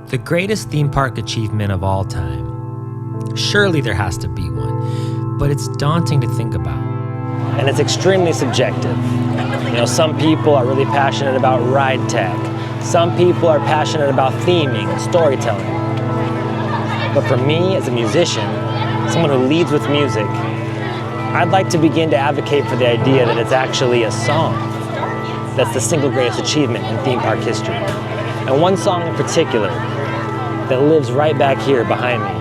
The greatest theme park achievement of all time. Surely there has to be one, but it's daunting to think about. And it's extremely subjective. Some people are really passionate about ride tech. Some people are passionate about theming and storytelling. But for me, as a musician, someone who leads with music, I'd like to begin to advocate for the idea that it's actually a song that's the single greatest achievement in theme park history. And one song in particular that lives right back here behind me.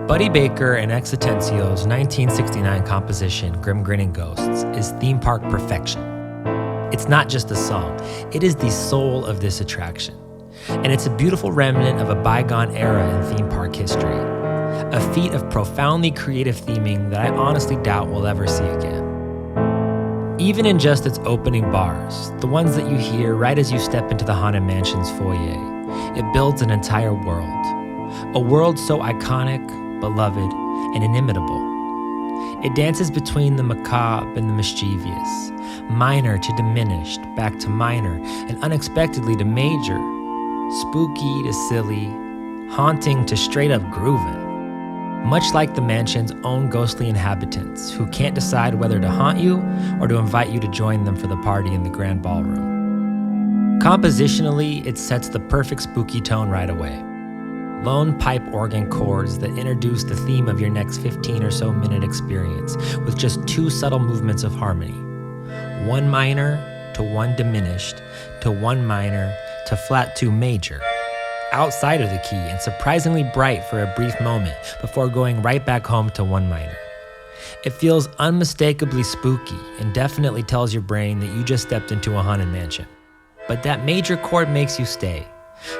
Buddy Baker and X Atencio's 1969 composition, Grinning Ghosts, is theme park perfection. It's not just a song, it is the soul of this attraction. And it's a beautiful remnant of a bygone era in theme park history. A feat of profoundly creative theming that I honestly doubt we'll ever see again. Even in just its opening bars, the ones that you hear right as you step into the Haunted Mansion's foyer, it builds an entire world. A world so iconic, beloved, and inimitable. It dances between the macabre and the mischievous, minor to diminished, back to minor, and unexpectedly to major, spooky to silly, haunting to straight up groovin. Much like the mansion's own ghostly inhabitants who can't decide whether to haunt you or to invite you to join them for the party in the grand ballroom. Compositionally, it sets the perfect spooky tone right away. Lone pipe organ chords that introduce the theme of your next 15 or so minute experience with just two subtle movements of harmony. One minor to one diminished to one minor to flat 2 major. Outside of the key and surprisingly bright for a brief moment before going right back home to 1 minor. It feels unmistakably spooky and definitely tells your brain that you just stepped into a haunted mansion. But that major chord makes you stay,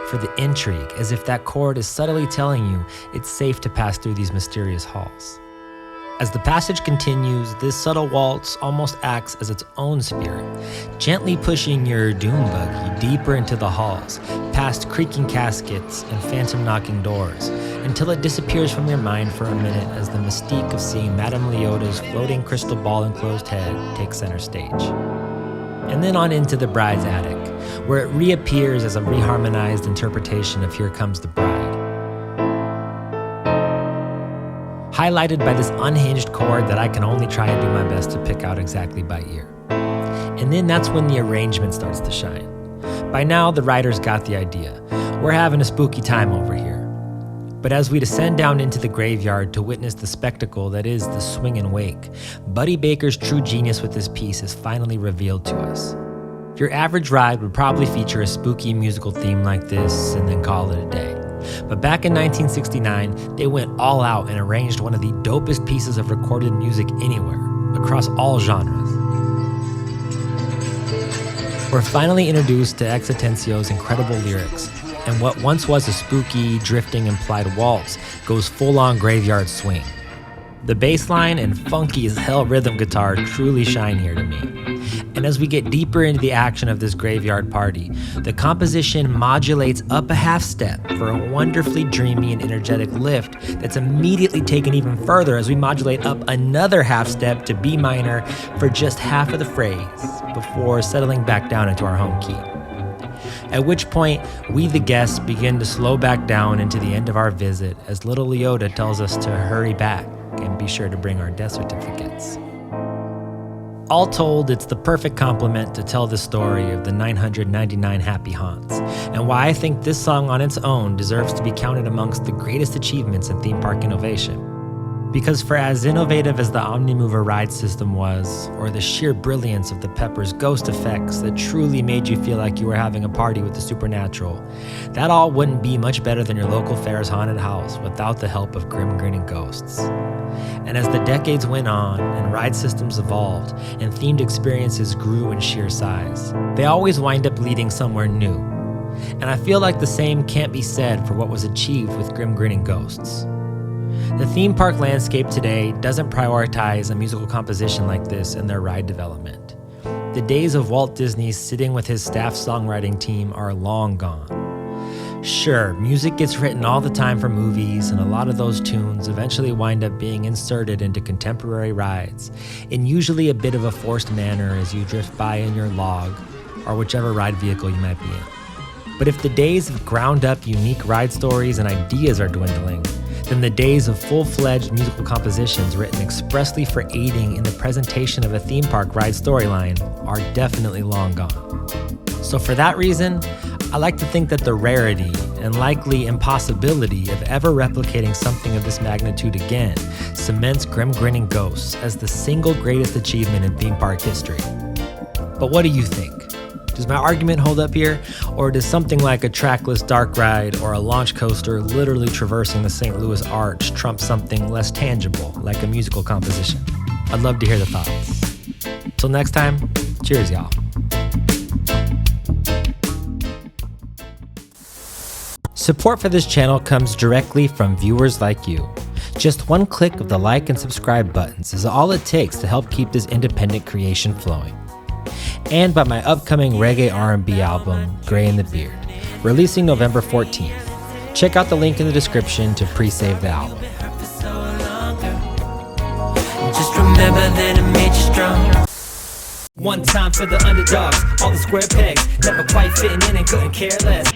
for the intrigue, as if that chord is subtly telling you it's safe to pass through these mysterious halls. As the passage continues, this subtle waltz almost acts as its own spirit, gently pushing your doom buggy deeper into the halls, past creaking caskets and phantom knocking doors, until it disappears from your mind for a minute as the mystique of seeing Madame Leota's floating crystal ball enclosed head takes center stage. And then on into the bride's attic, where it reappears as a reharmonized interpretation of Here Comes the Bride. Highlighted by this unhinged chord that I can only try and do my best to pick out exactly by ear. And then that's when the arrangement starts to shine. By now, the writers got the idea. We're having a spooky time over here. But as we descend down into the graveyard to witness the spectacle that is the Swingin Wake, Buddy Baker's true genius with this piece is finally revealed to us. Your average ride would probably feature a spooky musical theme like this and then call it a day. But back in 1969, they went all out and arranged one of the dopest pieces of recorded music anywhere, across all genres. We're finally introduced to X Atencio's incredible lyrics, and what once was a spooky, drifting implied waltz goes full-on graveyard swing. The bass line and funky as hell rhythm guitar truly shine here to me. And as we get deeper into the action of this graveyard party, the composition modulates up a half step for a wonderfully dreamy and energetic lift that's immediately taken even further as we modulate up another half step to B minor for just half of the phrase before settling back down into our home key. At which point, we the guests begin to slow back down into the end of our visit as little Leota tells us to hurry back and be sure to bring our death certificates. All told, it's the perfect complement to tell the story of the 999 happy haunts, and why I think this song on its own deserves to be counted amongst the greatest achievements in theme park innovation. Because for as innovative as the Omnimover ride system was, or the sheer brilliance of the Pepper's ghost effects that truly made you feel like you were having a party with the supernatural, that all wouldn't be much better than your local fair's haunted house without the help of Grinning Ghosts. And as the decades went on and ride systems evolved and themed experiences grew in sheer size, they always wind up leading somewhere new. And I feel like the same can't be said for what was achieved with Grinning Ghosts. The theme park landscape today doesn't prioritize a musical composition like this in their ride development. The days of Walt Disney sitting with his staff songwriting team are long gone. Sure, music gets written all the time for movies, and a lot of those tunes eventually wind up being inserted into contemporary rides, in usually a bit of a forced manner as you drift by in your log, or whichever ride vehicle you might be in. But if the days of ground-up, unique ride stories and ideas are dwindling, then the days of full-fledged musical compositions written expressly for aiding in the presentation of a theme park ride storyline are definitely long gone. So for that reason, I like to think that the rarity and likely impossibility of ever replicating something of this magnitude again cements Grinning Ghosts as the single greatest achievement in theme park history. But what do you think? Does my argument hold up here? Or does something like a trackless dark ride or a launch coaster literally traversing the St. Louis Arch trump something less tangible, like a musical composition? I'd love to hear the thoughts. Till next time, cheers, y'all. Support for this channel comes directly from viewers like you. Just one click of the like and subscribe buttons is all it takes to help keep this independent creation flowing. And by my upcoming reggae R&B album, Gray in the Beard, releasing November 14th. Check out the link in the description to pre-save the album. Just remember that it made you strong. One time for the underdogs, all the square pegs, never quite fitting in and couldn't care less.